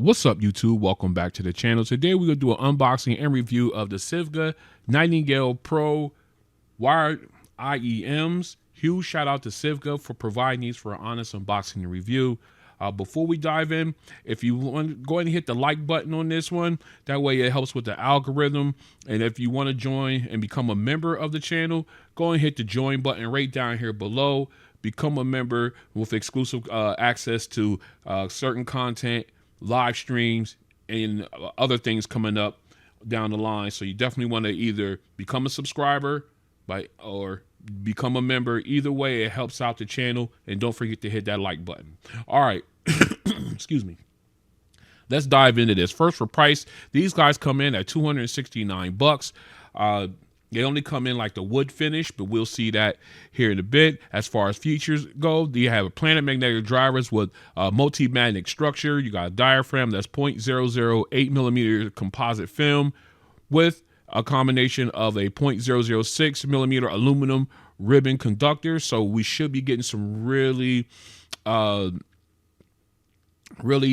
What's up, YouTube? Welcome back to the channel. Today we're going to do an unboxing and review of the SIVGA Nightingale PRO IEMs. Huge shout out to SIVGA for providing these for an honest unboxing and review. Before we dive in, if you want, go ahead and hit the like button on this one. That way it helps with the algorithm. And if you want to join and become a member of the channel, go ahead and hit the join button right down here below. Become a member with exclusive access to certain content, live streams, and other things coming up down the line. So you definitely want to either become a subscriber or become a member. Either way, it helps out the channel. And don't forget to hit that like button. All right. Excuse me. Let's dive into this. First, for price, these guys come in at $269. They only come in like the wood finish, but we'll see that here in a bit. As far as features go, you have a planet magnetic drivers with multi-magnetic structure. You got a diaphragm that's 0.008 millimeter composite film with a combination of a 0.006 millimeter aluminum ribbon conductor. So we should be getting some really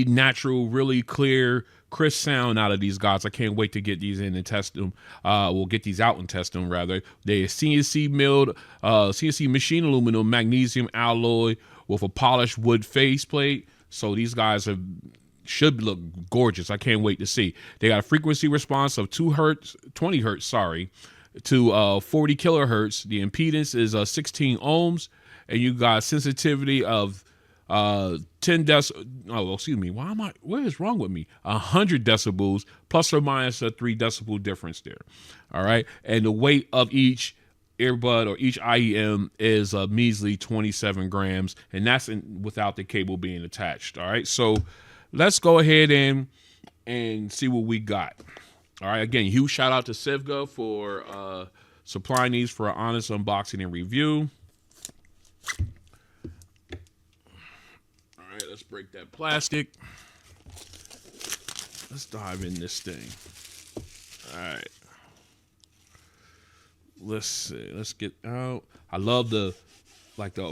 natural, really clear, crisp sound out of these guys. I can't wait to get these in and test them. We'll get these out and test them rather. They CNC milled, CNC machine aluminum magnesium alloy with a polished wood faceplate. So these guys should look gorgeous. I can't wait to see. They got a frequency response of 20 hertz, to 40 kilohertz. The impedance is 16 ohms, and you got sensitivity of 10 excuse me. What is wrong with me? 100 decibels plus or minus a 3 decibel difference there. All right. And the weight of each earbud or each IEM is a measly 27 grams. And that's without the cable being attached. All right. So let's go ahead and see what we got. All right. Again, huge shout out to SIVGA for supplying these for an honest unboxing and review. Let's break that plastic. Let's dive in this thing. All right. Let's see. Let's get out. I love the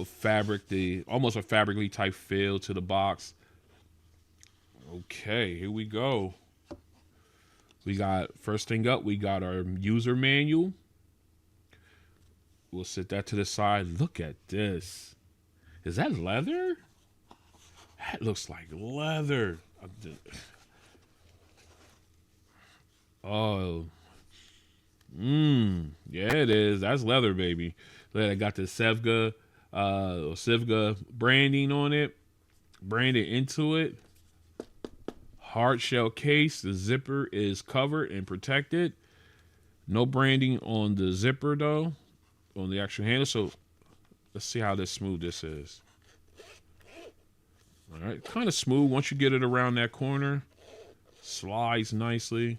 fabric, almost a fabric-y type feel to the box. Okay, here we go. We got, first thing up, we got our user manual. We'll set that to the side. Look at this. Is that leather? That looks like leather. Oh. Yeah, it is. That's leather, baby. Look, I got the SIVGA branding on it. Branded into it. Hard shell case. The zipper is covered and protected. No branding on the zipper, though. On the actual handle. So, let's see how smooth this is. All right, kind of smooth once you get it around that corner. Slides nicely.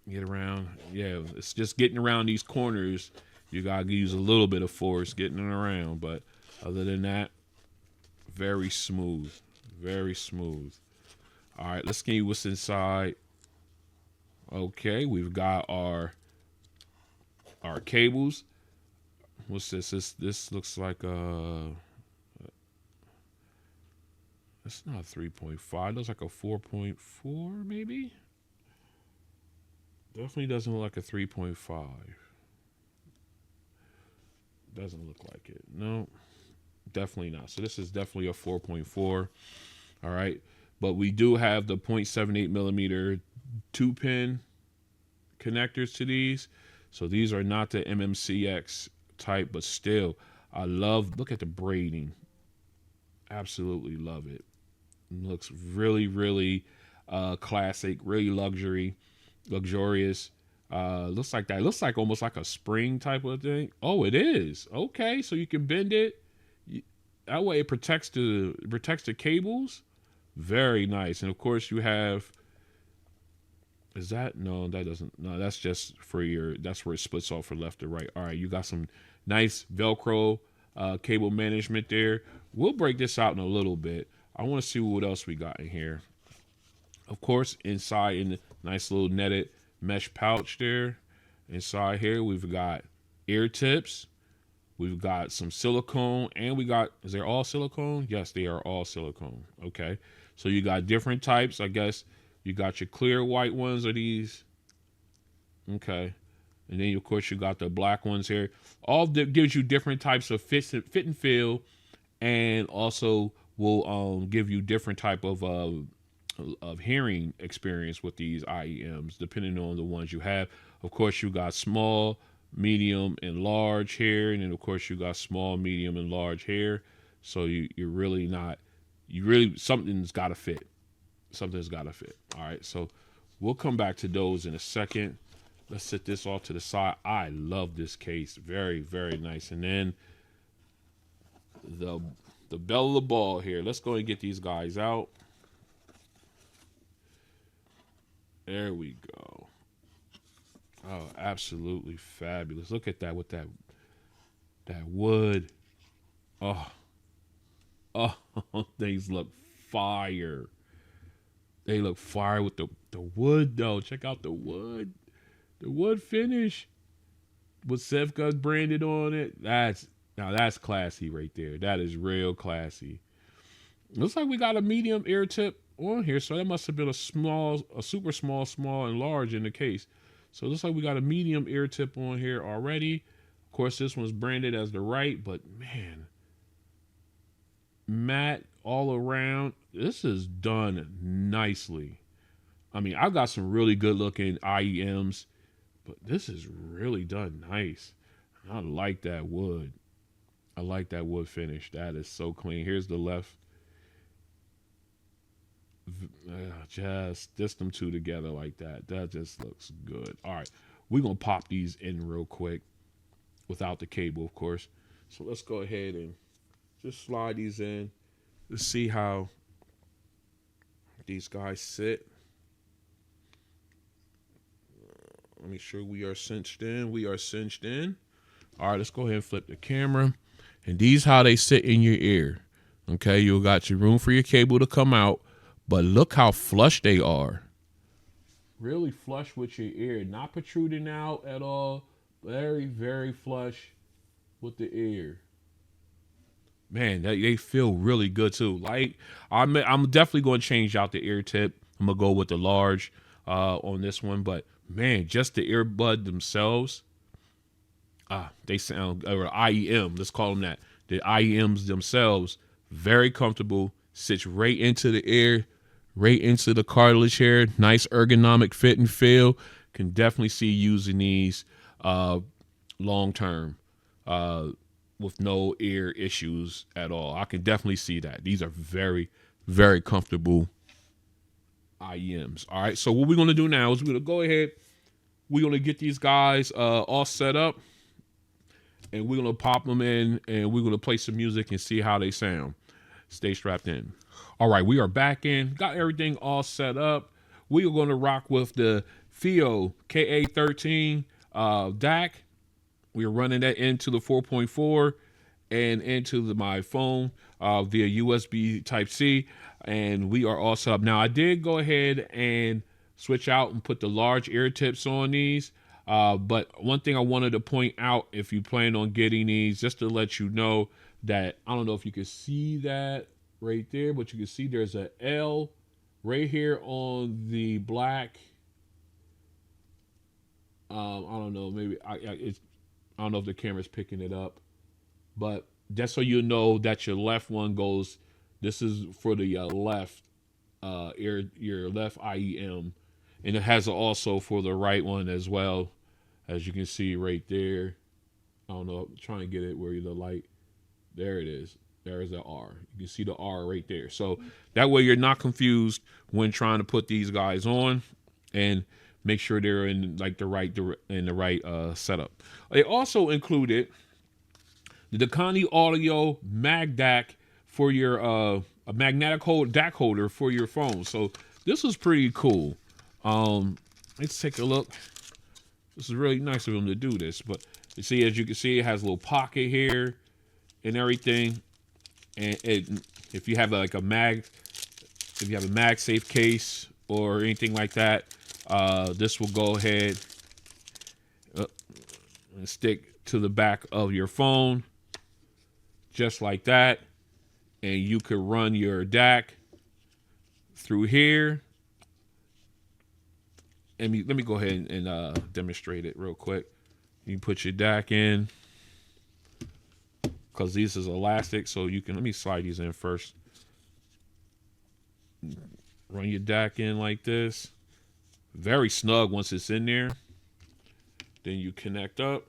Get around. Yeah, it's just getting around these corners. You got to use a little bit of force getting it around. But other than that, very smooth. Very smooth. All right, let's see what's inside. Okay, we've got our cables. What's this? This looks like it's not 3.5. Looks like a 4.4, maybe. Definitely doesn't look like a 3.5. Doesn't look like it. No, definitely not. So this is definitely a 4.4. All right. But we do have the 0.78 millimeter 2-pin connectors to these. So these are not the MMCX type, but still, look at the braiding. Absolutely love it. Looks really, really classic, really luxurious. Looks like that. Looks like almost like a spring type of thing. Oh, it is. Okay, so you can bend it. That way it protects the cables. Very nice. And of course you have, is that, no, that doesn't, no, that's just for that's where it splits off for left or right. All right, you got some nice Velcro cable management there. We'll break this out in a little bit. I want to see what else we got in here. Of course, inside in the nice little netted mesh pouch there. Inside here, we've got ear tips. We've got some silicone, and we got, is there all silicone? Yes, they are all silicone. Okay. So you got different types. I guess you got your clear white ones are these. Okay. And then, of course, you got the black ones here. All that gives you different types of fit and feel, and also will give you different type of hearing experience with these IEMs, depending on the ones you have. Of course, you got small, medium, and large here. And then, of course, you got small, medium, and large here. So you're really not, something's got to fit. Something's got to fit. All right. So we'll come back to those in a second. Let's set this off to the side. I love this case. Very, very nice. And then the bell of the ball here. Let's go and get these guys out. There we go. Oh, absolutely fabulous. Look at that with that wood. Oh, these look fire. They look fire with the wood though. Check out the wood. The wood finish with SIVGA branded on it. That's classy right there. That is real classy. Looks like we got a medium ear tip on here, so that must have been a super small, and large in the case. So it looks like we got a medium ear tip on here already. Of course, this one's branded as the right, but man, matte all around. This is done nicely. I mean, I've got some really good looking IEMs, but this is really done nice. I like that wood. I like that wood finish. That is so clean. Here's the left. Just them two together like that. That just looks good. All right. We're going to pop these in real quick without the cable, of course. So let's go ahead and just slide these in. Let's see how these guys sit. Let me make sure we are cinched in. We are cinched in. All right, let's go ahead and flip the camera. And these how they sit in your ear. Okay, you got your room for your cable to come out, but look how flush they are. Really flush with your ear, not protruding out at all. Very, very flush with the ear. Man, they feel really good too. Like I'm definitely going to change out the ear tip. I'm gonna go with the large on this one, but man, just the earbud themselves. They sound, or IEM, let's call them that. The IEMs themselves, very comfortable, sits right into the ear, right into the cartilage here. Nice ergonomic fit and feel. Can definitely see using these long term with no ear issues at all. I can definitely see that. These are very, very comfortable IEMs. All right, so what we're going to do now is we're going to go ahead. We're going to get these guys all set up. And we're going to pop them in, and we're going to play some music and see how they sound. Stay strapped in. All right, we are back in. Got everything all set up. We are going to rock with the FIO KA13 DAC. We are running that into the 4.4 and into my phone via USB Type-C. And we are all set up. Now, I did go ahead and switch out and put the large ear tips on these. But one thing I wanted to point out, if you plan on getting these, just to let you know that, I don't know if you can see that right there, but you can see there's a L right here on the black. I don't know, maybe I don't know if the camera's picking it up, but just so you know that your left one goes, this is for the left your left IEM. And it has also for the right one as well, as you can see right there. I don't know, try and get it where the light. There it is. There is the R. You can see the R right there. So that way you're not confused when trying to put these guys on, and make sure they're in like the right setup. They also included the DEKONI Audio MagDac for your a magnetic DAC holder for your phone. So this is pretty cool. Let's take a look. This is really nice of them to do this, but you see, as you can see, it has a little pocket here and everything. And if you have like if you have a MagSafe case or anything like that, this will go ahead and stick to the back of your phone, just like that. And you could run your DAC through here. Let me go ahead and demonstrate it real quick. You put your DAC in, because these is elastic, so you can, let me slide these in first. Run your DAC in like this. Very snug once it's in there. Then you connect up.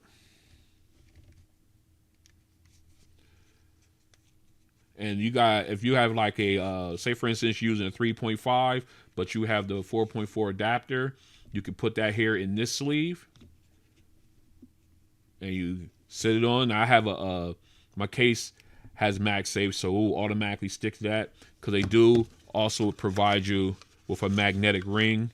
And you got, if you have like a, say for instance, using a 3.5, but you have the 4.4 adapter, you can put that here in this sleeve. And you sit it on. I have my case has MagSafe, so it will automatically stick to that, because they do also provide you with a magnetic ring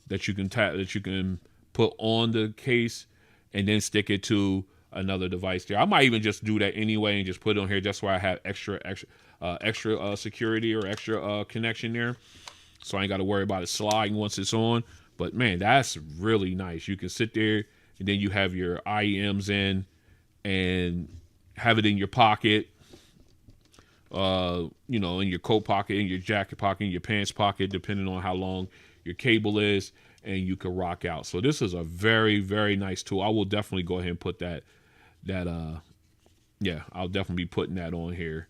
that you can put on the case and then stick it to another device there. I might even just do that anyway and just put it on here. That's why I have extra security or extra connection there, so I ain't got to worry about it sliding once it's on. But man, that's really nice. You can sit there and then you have your IEMs in and have it in your pocket, you know, in your coat pocket, in your jacket pocket, in your pants pocket, depending on how long your cable is, and you can rock out. So this is a very, very nice tool. I will definitely go ahead and put that yeah, I'll definitely be putting that on here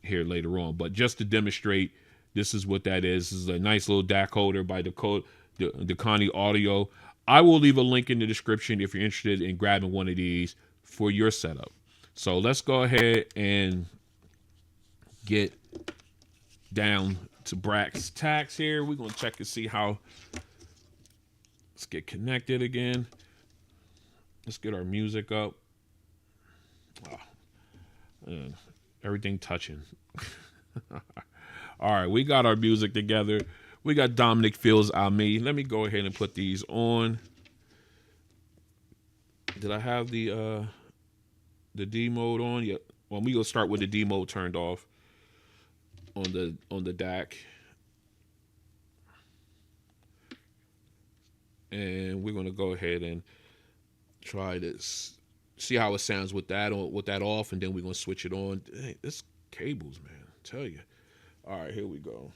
here later on. But just to demonstrate, this is what that is. This is a nice little DAC holder by DEKONI Audio. I will leave a link in the description if you're interested in grabbing one of these for your setup. So let's go ahead and get down to brass tacks here. We're going to check and see how. Let's get connected again. Let's get our music up. Oh, everything touching. All right, we got our music together. We got Dominic Feels on Me. Let me go ahead and put these on. Did I have the D mode on? Yep. Well, we gonna start with the D mode turned off on the DAC. And we're gonna go ahead and try this. See how it sounds with that on, with that off, and then we're gonna switch it on. Dang, this cables, man, I tell you. All right, here we go.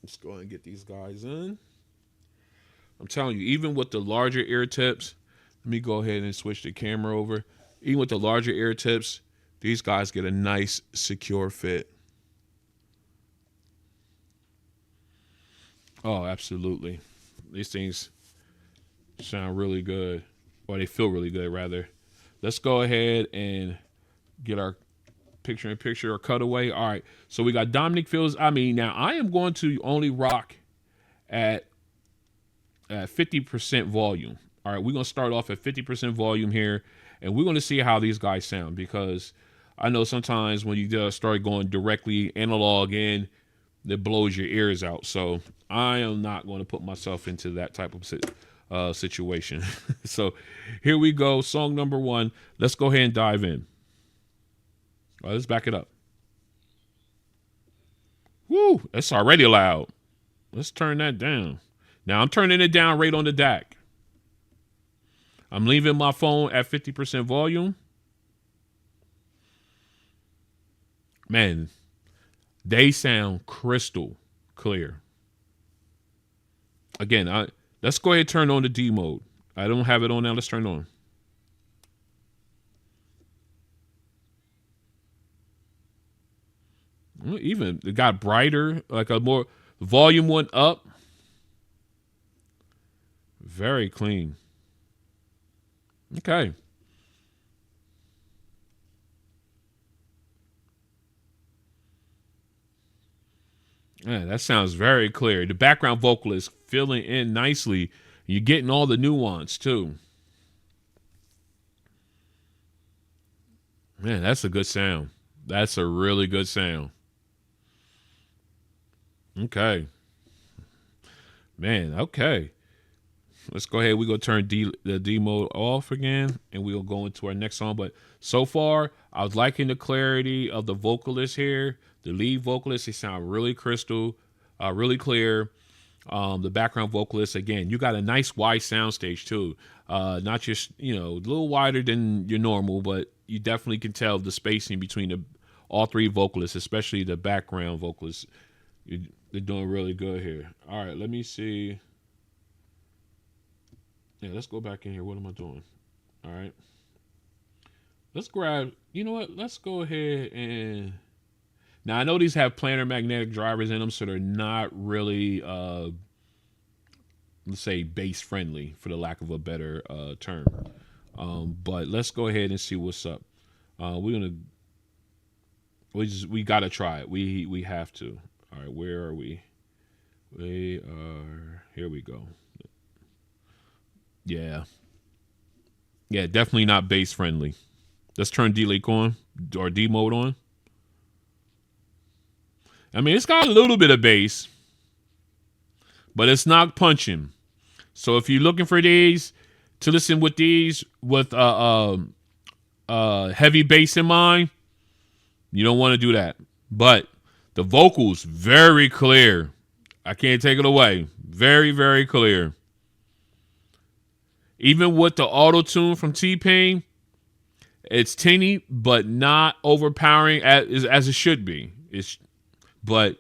Let's go ahead and get these guys in. I'm telling you, even with the larger ear tips, let me go ahead and switch the camera over. Even with the larger ear tips, these guys get a nice, secure fit. Oh, absolutely. These things sound really good. Or they feel really good, rather. Let's go ahead and get our picture-in-picture or cutaway. All right, so we got Dominic Feels. I mean, now I am going to only rock at 50% volume. All right, we're going to start off at 50% volume here, and we're going to see how these guys sound, because I know sometimes when you start going directly analog in, it blows your ears out. So I am not going to put myself into that type of situation. So here we go. Song number 1. Let's go ahead and dive in. All right, let's back it up. Woo, it's already loud. Let's turn that down. Now I'm turning it down right on the DAC. I'm leaving my phone at 50% volume. Man, they sound crystal clear. Again, let's go ahead and turn on the D mode. I don't have it on now. Let's turn it on. Well, even it got brighter, like a more volume went up. Very clean. Okay. Yeah, that sounds very clear. The background vocal is filling in nicely. You're getting all the nuance too. Man, that's a good sound. That's a really good sound. Okay. Man, okay. Let's go ahead. We're going to turn the D mode off again, and we'll go into our next song. But so far, I was liking the clarity of the vocalist here. The lead vocalist, they sound really crystal, really clear. The background vocalist, again, you got a nice wide soundstage too. Not just, a little wider than your normal, but you definitely can tell the spacing between all three vocalists, especially the background vocalist. They're doing really good here. All right, let me see. Yeah, let's go back in here. What am I doing? All right. Let's grab, you know what? Let's go ahead and now I know these have planar magnetic drivers in them, so they're not really let's say bass friendly for the lack of a better term. But let's go ahead and see what's up. We gotta try it. We have to. All right, where are we? We are here we go. Yeah. Yeah, definitely not bass friendly. Let's turn delete on or D mode on. I mean, it's got a little bit of bass, but it's not punching. So if you're looking for these to listen with these with heavy bass in mind, you don't want to do that. But the vocals very clear. I can't take it away. Very, very clear. Even with the auto tune from T-Pain, it's tinny but not overpowering as it should be. But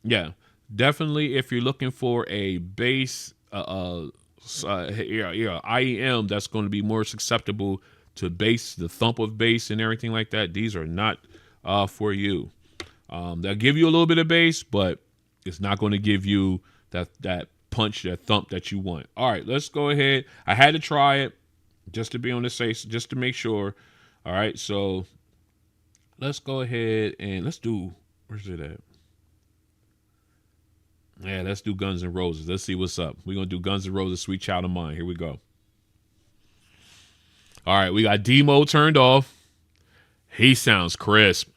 yeah, definitely if you're looking for a bass IEM that's going to be more susceptible to bass, the thump of bass and everything like that, these are not for you. They'll give you a little bit of bass, but it's not going to give you that punch, that thump that you want. All right, let's go ahead. I had to try it just to be on the safe, just to make sure. All right, so let's go ahead and let's do, where's it at? Yeah, let's do Guns N' Roses. Let's see what's up. We're going to do Guns N' Roses, Sweet Child of Mine. Here we go. All right, we got D mode turned off. He sounds crisp.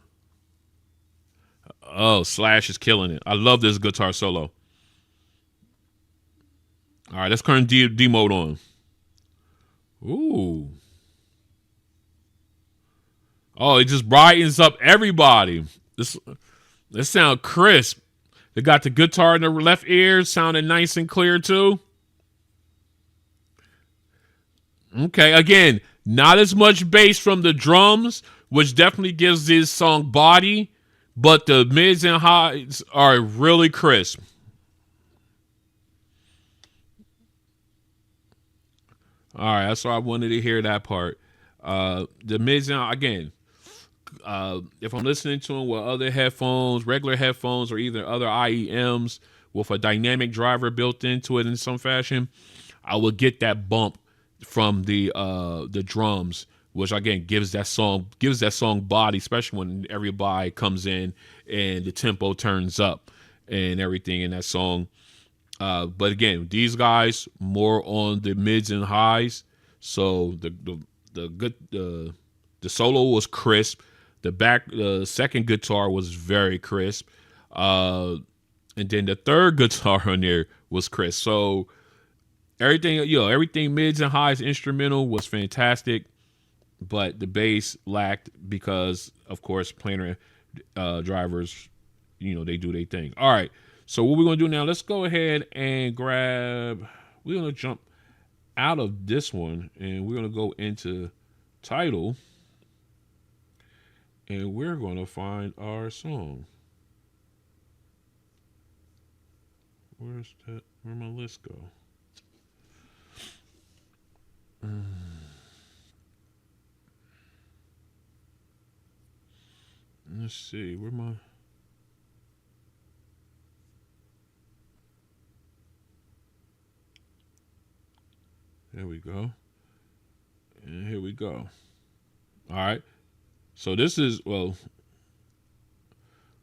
Oh, Slash is killing it. I love this guitar solo. All right, let's turn D mode on. Ooh. Oh, it just brightens up everybody. This sound crisp. They got the guitar in the left ear, sounding nice and clear too. Okay, again, not as much bass from the drums, which definitely gives this song body, but the mids and highs are really crisp. All right, that's why I wanted to hear that part. The mids and again, if I'm listening to them with other headphones, regular headphones, or either other IEMs with a dynamic driver built into it in some fashion, I will get that bump from the drums, which again gives that song body, especially when everybody comes in and the tempo turns up and everything in that song. But again, these guys more on the mids and highs. So the solo was crisp. The second guitar was very crisp. And then the third guitar on there was crisp. So everything mids and highs instrumental was fantastic, but the bass lacked because, of course, planar drivers, they do their thing. All right. So what we're going to do now, let's go ahead and we're going to jump out of this one and we're going to go into Tidal and we're going to find our song. Where'd my list go? Let's see, there we go. And here we go. All right. So this is, all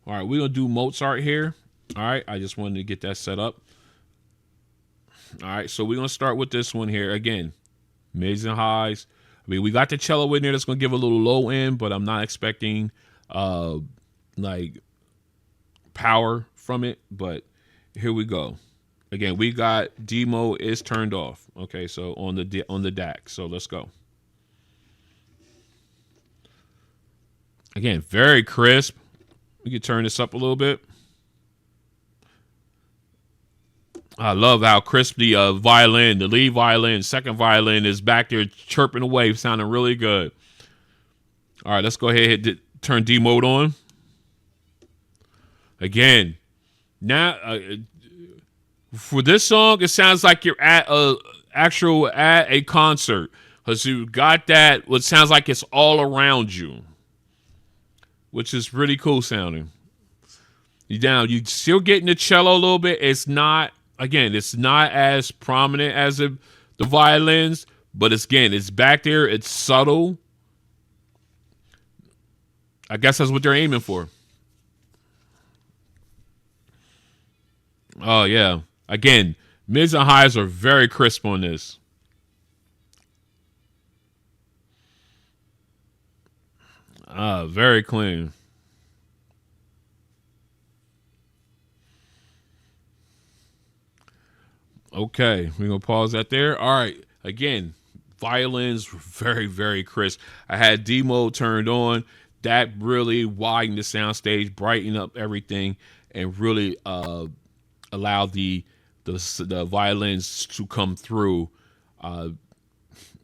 right, we're going to do Mozart here. All right. I just wanted to get that set up. All right. So we're going to start with this one here. Again, mids and highs. I mean, we got the cello in there that's going to give a little low end, but I'm not expecting like power from it. But here we go. Again, we got D mode is turned off. Okay, so on the DAC. So let's go. Again, very crisp. We can turn this up a little bit. I love how crisp the violin, the lead violin, second violin is back there chirping away, sounding really good. All right, let's go ahead and turn D mode on. Again, now for this song, it sounds like you're at a concert, because you got that what sounds like it's all around you, which is really cool sounding. You still getting the cello a little bit. It's not as prominent as the violins, but it's back there. It's subtle. I guess that's what they're aiming for. Oh yeah. Again, mids and highs are very crisp on this. Very clean. Okay, we're gonna pause that there. All right. Again, violins very, very crisp. I had D mode turned on. That really widened the soundstage, brightened up everything, and really allowed the violins to come through.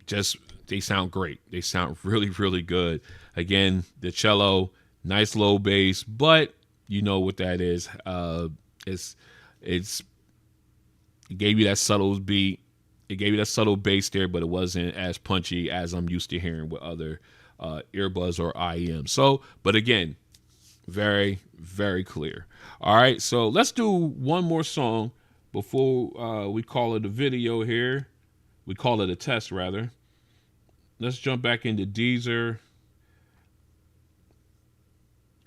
Just they sound great. They sound really, really good. Again, the cello, nice low bass, but you know what that is. It gave you that subtle beat. It gave you that subtle bass there, but it wasn't as punchy as I'm used to hearing with other earbuds or IEMs. So, but again, very, very clear. All right, so let's do one more song before we call it a video here. We call it a test, rather. Let's jump back into Deezer.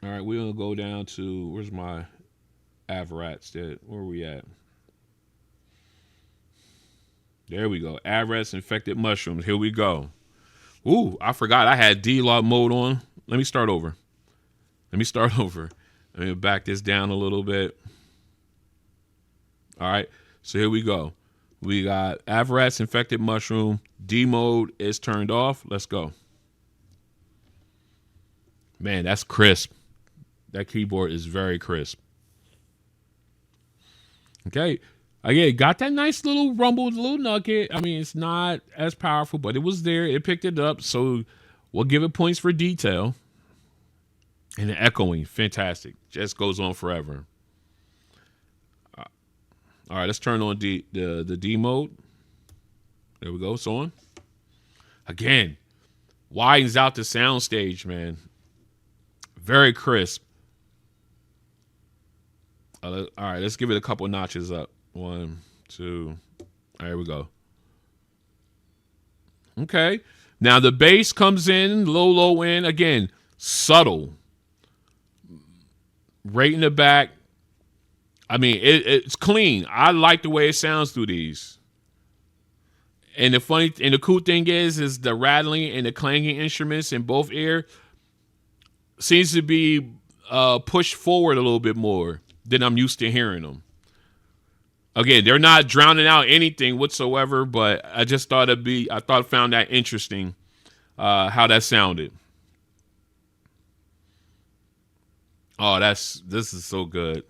All right, we're going to go down to, where's my Avrats? Where are we at? There we go. Avrats infected mushrooms. Here we go. Ooh, I forgot I had D-Lock mode on. Let me start over. Let me back this down a little bit. All right, so here we go. We got Avrats infected mushroom. D mode is turned off. Let's go. Man, that's crisp. That keyboard is very crisp. Okay. Again, got that nice little rumble, little nugget. I mean, it's not as powerful, but it was there. It picked it up. So we'll give it points for detail. And the echoing, fantastic. Just goes on forever. All right, let's turn on the D mode. There we go. It's on. Again, widens out the soundstage, man. Very crisp. All right, let's give it a couple notches up. 1, 2. There we go. Okay. Now the bass comes in, low end. Again, subtle. Right in the back. I mean, it's clean. I like the way it sounds through these. And the cool thing is the rattling and the clanging instruments in both ear seems to be pushed forward a little bit more than I'm used to hearing them. Again, they're not drowning out anything whatsoever, but I just thought found that interesting, how that sounded. Oh, this is so good.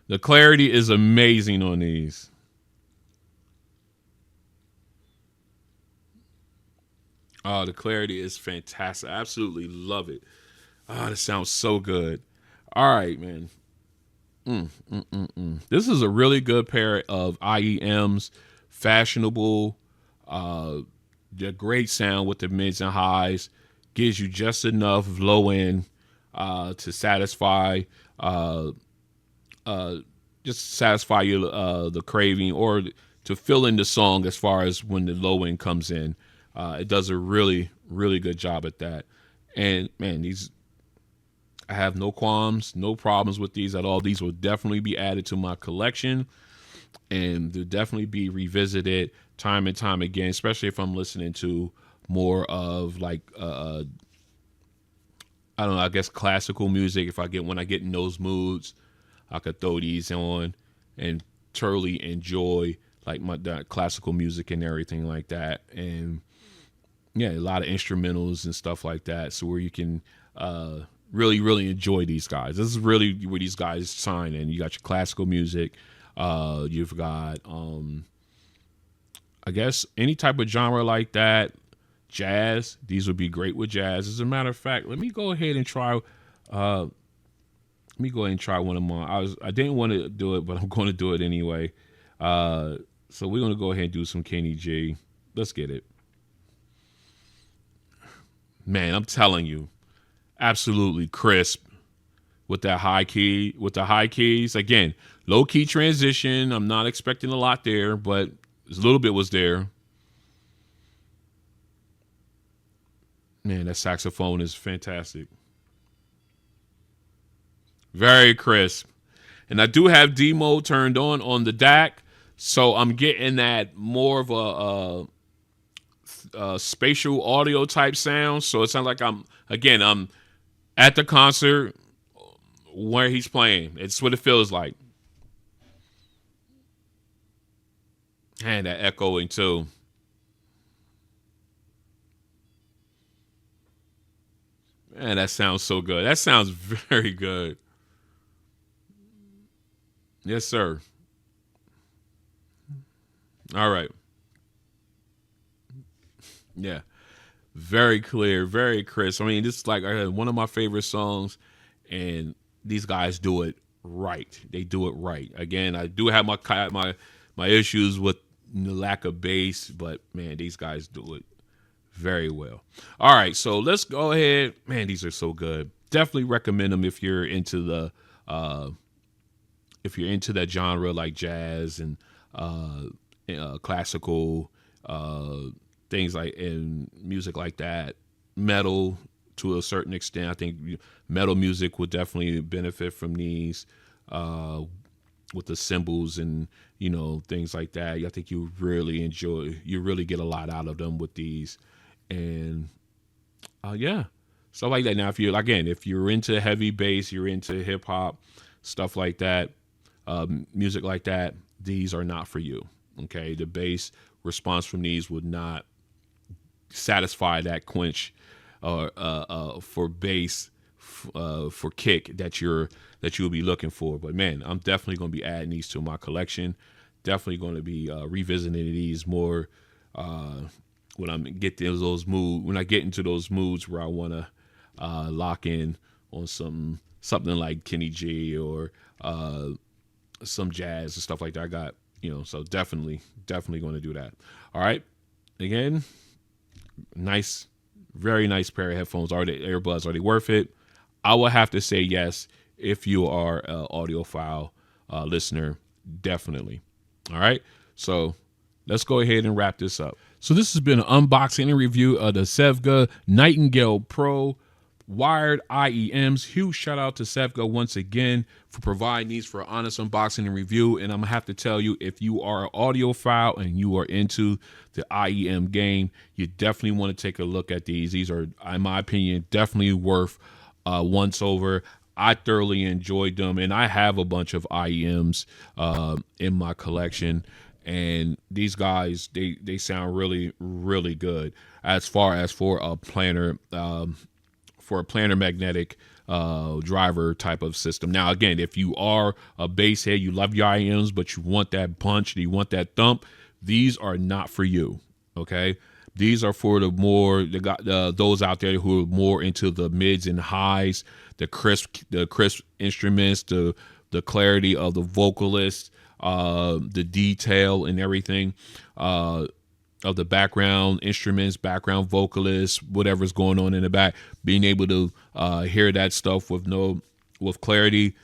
The clarity is amazing on these. Oh, the clarity is fantastic. I absolutely love it. Oh, this sounds so good. All right, man. This is a really good pair of IEMs. Fashionable. The great sound with the mids and highs. Gives you just enough low end to satisfy just satisfy you the craving, or to fill in the song as far as when the low end comes in. It does a really, really good job at that. And man, I have no qualms, no problems with these at all. These will definitely be added to my collection, and they'll definitely be revisited time and time again, especially if I'm listening to more of like I don't know, I guess classical music. When I get in those moods, I could throw these on and thoroughly enjoy like the classical music and everything like that. And yeah, a lot of instrumentals and stuff like that. So where you can really, really enjoy these guys. This is really where these guys shine. And you got your classical music. You've got I guess any type of genre like that, jazz, these would be great with jazz. As a matter of fact, let me go ahead and try. Let me go ahead and try one of mine. I didn't want to do it, but I'm going to do it anyway. So we're going to go ahead and do some Kenny G. Let's get it. Man, I'm telling you, absolutely crisp with that high key, with the high keys. Again, low key transition. I'm not expecting a lot there, but a little bit was there. Man, that saxophone is fantastic. Very crisp. And I do have D mode turned on the DAC, so I'm getting that more of a spatial audio type sound. So it sounds like I'm at the concert where he's playing. It's what it feels like. And that echoing too. Man, that sounds so good. That sounds very good. Yes, sir. All right. Yeah. Very clear, very crisp. I mean, this is like one of my favorite songs, and these guys do it right. They do it right. Again, I do have my issues with the lack of bass, but man, these guys do it very well. All right, so let's go ahead. Man, these are so good. Definitely recommend them if you're into that genre like jazz and classical things like and music like that, metal to a certain extent. I think metal music would definitely benefit from these with the cymbals and things like that. I think you really get a lot out of them with these, and yeah, stuff like that. Now, if you're into heavy bass, you're into hip hop, stuff like that, music like that, these are not for you. Okay, the bass response from these would not satisfy that quench for bass for kick that you'll be looking for. But man, I'm definitely going to be adding these to my collection. Definitely going to be revisiting these more when I get into those moods where I want to lock in on something like Kenny G or some jazz and stuff like that. I got so definitely going to do that. All right, again, nice, very nice pair of headphones. Are they earbuds? Are they worth it? I will have to say yes if you are an audiophile listener. Definitely. All right. So let's go ahead and wrap this up. So this has been an unboxing and review of the SIVGA Nightingale Pro wired IEMs. Huge shout out to SIVGA once again for providing these for honest unboxing and review. And I'm gonna have to tell you, if you are an audiophile and you are into the IEM game, you definitely want to take a look at these. These are, in my opinion, definitely worth once over. I thoroughly enjoyed them, and I have a bunch of IEMs in my collection. And these guys, they sound really, really good as far as for a planar magnetic driver type of system. Now, again, if you are a bass head, you love your IEMs, but you want that punch, you want that thump, these are not for you. Okay, these are for those out there who are more into the mids and highs, the crisp instruments, the clarity of the vocalist, the detail and everything of the background instruments, background vocalists, whatever's going on in the back, being able to hear that stuff with clarity.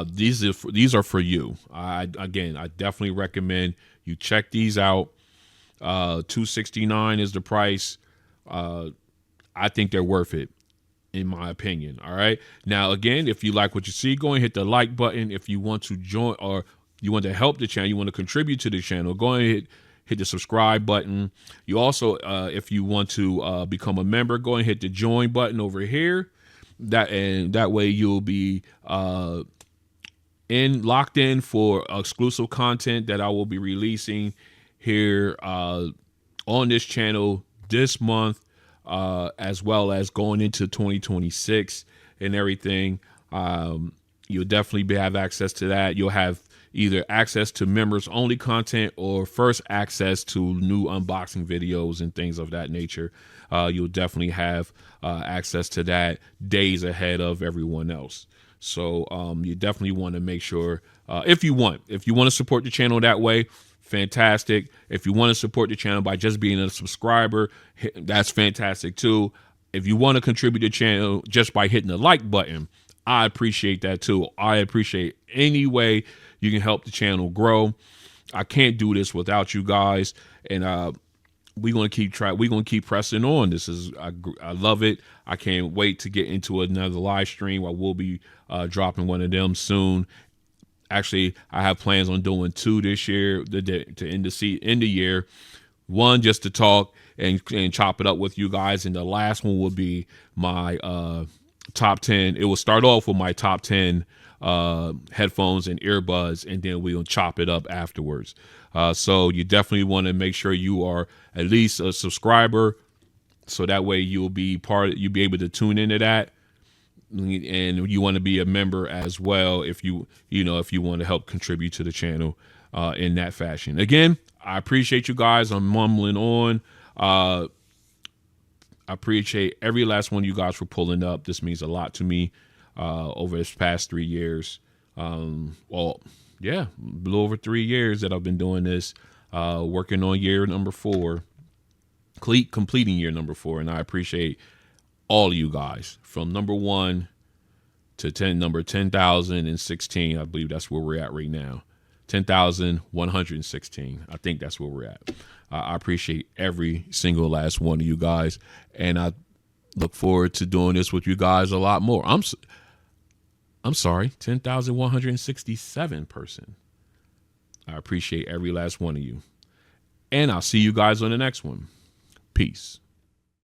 These are for you. I definitely recommend you check these out. $269 is the price. I think they're worth it, in my opinion. All right. Now, again, if you like what you see, go and hit the like button. If you want to join or you want to help the channel, you want to contribute to the channel, go and hit the subscribe button. You also, if you want to become a member, go and hit the join button over here. That way you'll be locked in for exclusive content that I will be releasing here on this channel this month, as well as going into 2026 and everything. You'll definitely have access to that. You'll have either access to members only content or first access to new unboxing videos and things of that nature. You'll definitely have access to that days ahead of everyone else. So you definitely want to make sure, if you want to support the channel that way, fantastic. If you want to support the channel by just being a subscriber, that's fantastic too. If you want to contribute to the channel just by hitting the like button, I appreciate that too. I appreciate any way you can help the channel grow. I can't do this without you guys, and we're gonna keep pressing on. I love it. I can't wait to get into another live stream. I will be dropping one of them soon. Actually, I have plans on doing 2 this year to end the year. One just to talk and chop it up with you guys, and the last one will be my top 10. It will start off with my top 10 headphones and earbuds, and then we'll chop it up afterwards. So you definitely want to make sure you are at least a subscriber, so that way you'll be able to tune into that. And you want to be a member as well if you want to help contribute to the channel in that fashion. Again, I appreciate you guys. I'm mumbling on. I appreciate every last one of you guys for pulling up. This means a lot to me over this past 3 years. Well, yeah, a little over 3 years that I've been doing this, working on year number 4, completing year number 4. And I appreciate all of you guys from number 1 to number 10,016. I believe that's where we're at right now. 10,116. I think that's where we're at. I appreciate every single last one of you guys, and I look forward to doing this with you guys a lot more. I'm sorry, 10,167 person. I appreciate every last one of you, and I'll see you guys on the next one. Peace.